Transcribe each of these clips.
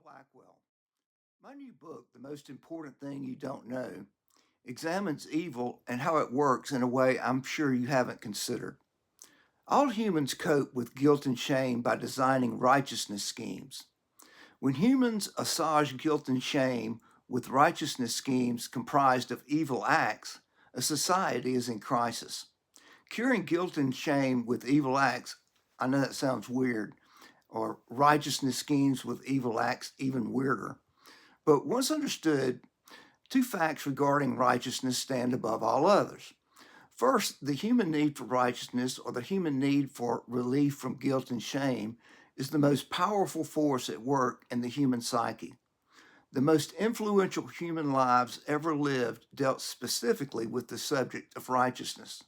Blackwell. My new book, The Most Important Thing You Don't Know, examines evil and how it works in a way I'm sure you haven't considered. All humans cope with guilt and shame by designing righteousness schemes. When humans assuage guilt and shame with righteousness schemes comprised of evil acts, a society is in crisis. Curing guilt and shame with evil acts, I know that sounds weird, or righteousness schemes with evil acts, even weirder. But once understood, two facts regarding righteousness stand above all others. First, the human need for righteousness, or the human need for relief from guilt and shame, is the most powerful force at work in the human psyche. The most influential human lives ever lived dealt specifically with the subject of righteousness.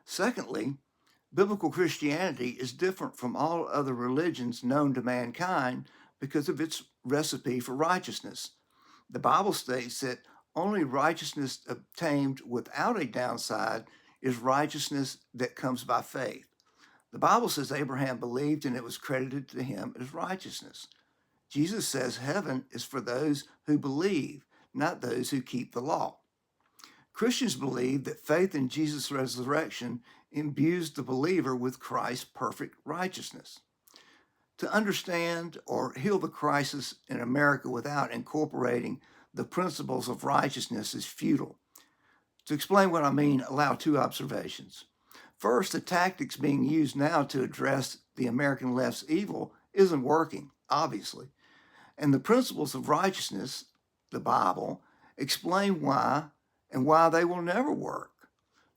Secondly, biblical Christianity is different from all other religions known to mankind because of its recipe for righteousness. The Bible states that only righteousness obtained without a downside is righteousness that comes by faith. The Bible says Abraham believed and it was credited to him as righteousness. Jesus says heaven is for those who believe, not those who keep the law. Christians believe that faith in Jesus' resurrection imbues the believer with Christ's perfect righteousness. To understand or heal the crisis in America without incorporating the principles of righteousness is futile. To explain what I mean, allow two observations. First, the tactics being used now to address the American left's evil isn't working, obviously. And the principles of righteousness, the Bible, explain why and why they will never work.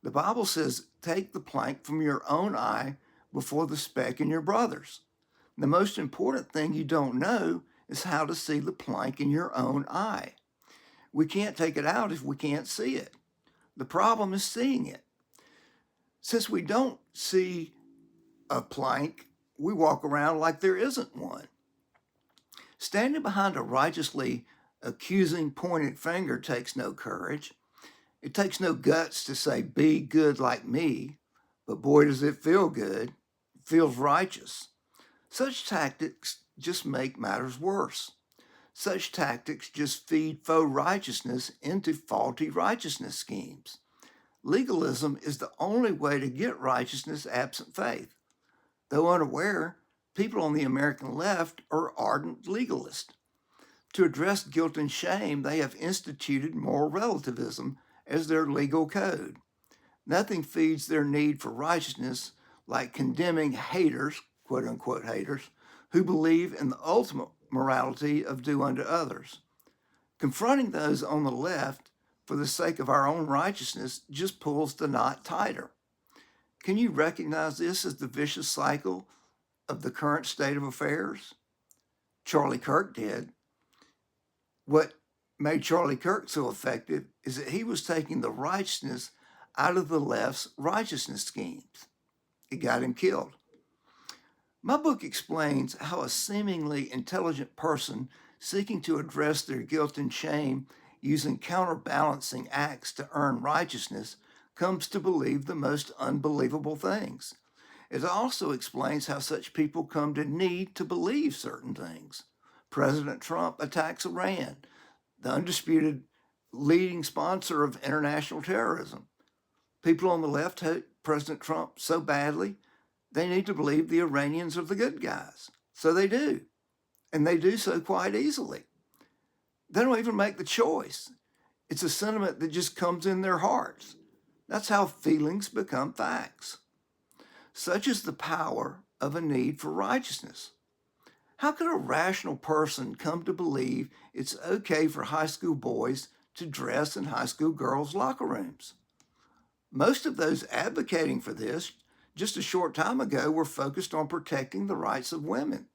The Bible says, take the plank from your own eye before the speck in your brother's. The most important thing you don't know is how to see the plank in your own eye. We can't take it out if we can't see it. The problem is seeing it. Since we don't see a plank, we walk around like there isn't one. Standing behind a righteously accusing pointed finger takes no courage. It takes no guts to say, be good like me, but boy, does it feel good. It feels righteous. Such tactics just make matters worse. Such tactics just feed faux righteousness into faulty righteousness schemes. Legalism is the only way to get righteousness absent faith. Though unaware, people on the American left are ardent legalists. To address guilt and shame, they have instituted moral relativism as their legal code. Nothing feeds their need for righteousness like condemning haters, quote unquote haters, who believe in the ultimate morality of do unto others. Confronting those on the left for the sake of our own righteousness just pulls the knot tighter. Can you recognize this as the vicious cycle of the current state of affairs? Charlie Kirk did. What made Charlie Kirk so effective is that he was taking the righteousness out of the left's righteousness schemes. It got him killed. My book explains how a seemingly intelligent person seeking to address their guilt and shame using counterbalancing acts to earn righteousness comes to believe the most unbelievable things. It also explains how such people come to need to believe certain things. President Trump attacks Iran, the undisputed leading sponsor of international terrorism. People on the left hate President Trump so badly, they need to believe the Iranians are the good guys. So they do. And they do so quite easily. They don't even make the choice. It's a sentiment that just comes in their hearts. That's how feelings become facts. Such is the power of a need for righteousness. How could a rational person come to believe it's okay for high school boys to dress in high school girls' locker rooms? Most of those advocating for this just a short time ago were focused on protecting the rights of women.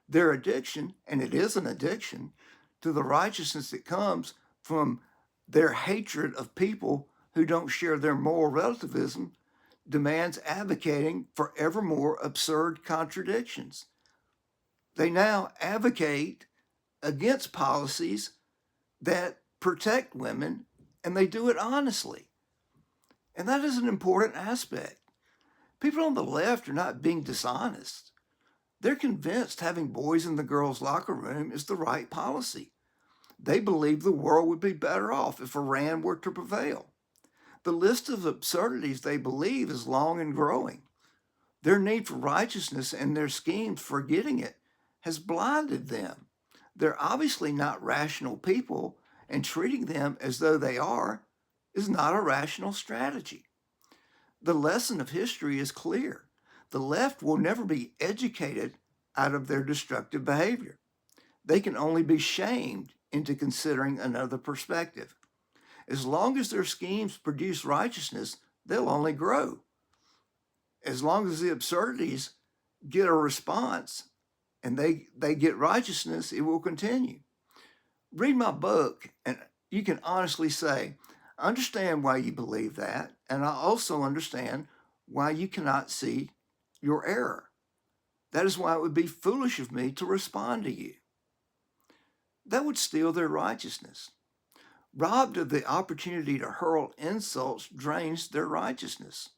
Their addiction, and it is an addiction, to the righteousness that comes from their hatred of people who don't share their moral relativism demands advocating for ever more absurd contradictions. They now advocate against policies that protect women, and they do it honestly. And that is an important aspect. People on the left are not being dishonest. They're convinced having boys in the girls' locker room is the right policy. They believe the world would be better off if Iran were to prevail. The list of absurdities they believe is long and growing. Their need for righteousness and their schemes for getting it has blinded them. They're obviously not rational people, and treating them as though they are is not a rational strategy. The lesson of history is clear. The left will never be educated out of their destructive behavior. They can only be shamed into considering another perspective. As long as their schemes produce righteousness, they'll only grow. As long as the absurdities get a response and they get righteousness, it will continue. Read my book, and you can honestly say, I understand why you believe that, and I also understand why you cannot see your error. That is why it would be foolish of me to respond to you. That would steal their righteousness. Robbed of the opportunity to hurl insults drains their righteousness.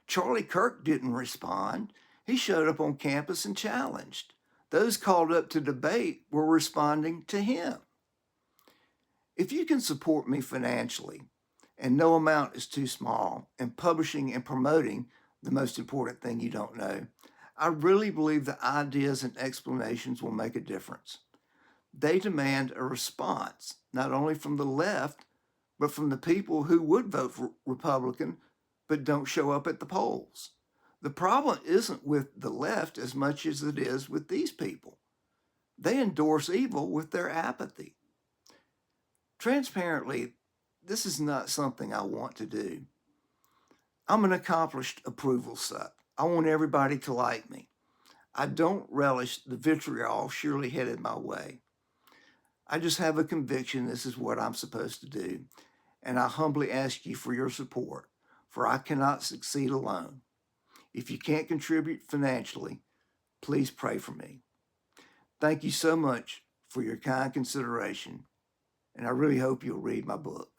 Charlie Kirk didn't respond. He showed up on campus and challenged. Those called up to debate were responding to him. If you can support me financially, and no amount is too small, in publishing and promoting the most important thing you don't know, I really believe the ideas and explanations will make a difference. They demand a response, not only from the left, but from the people who would vote for Republican but don't show up at the polls. The problem isn't with the left as much as it is with these people. They endorse evil with their apathy. Transparently, this is not something I want to do. I'm an accomplished approval suck. I want everybody to like me. I don't relish the vitriol surely headed my way. I just have a conviction this is what I'm supposed to do, and I humbly ask you for your support, for I cannot succeed alone. If you can't contribute financially, please pray for me. Thank you so much for your kind consideration, and I really hope you'll read my book.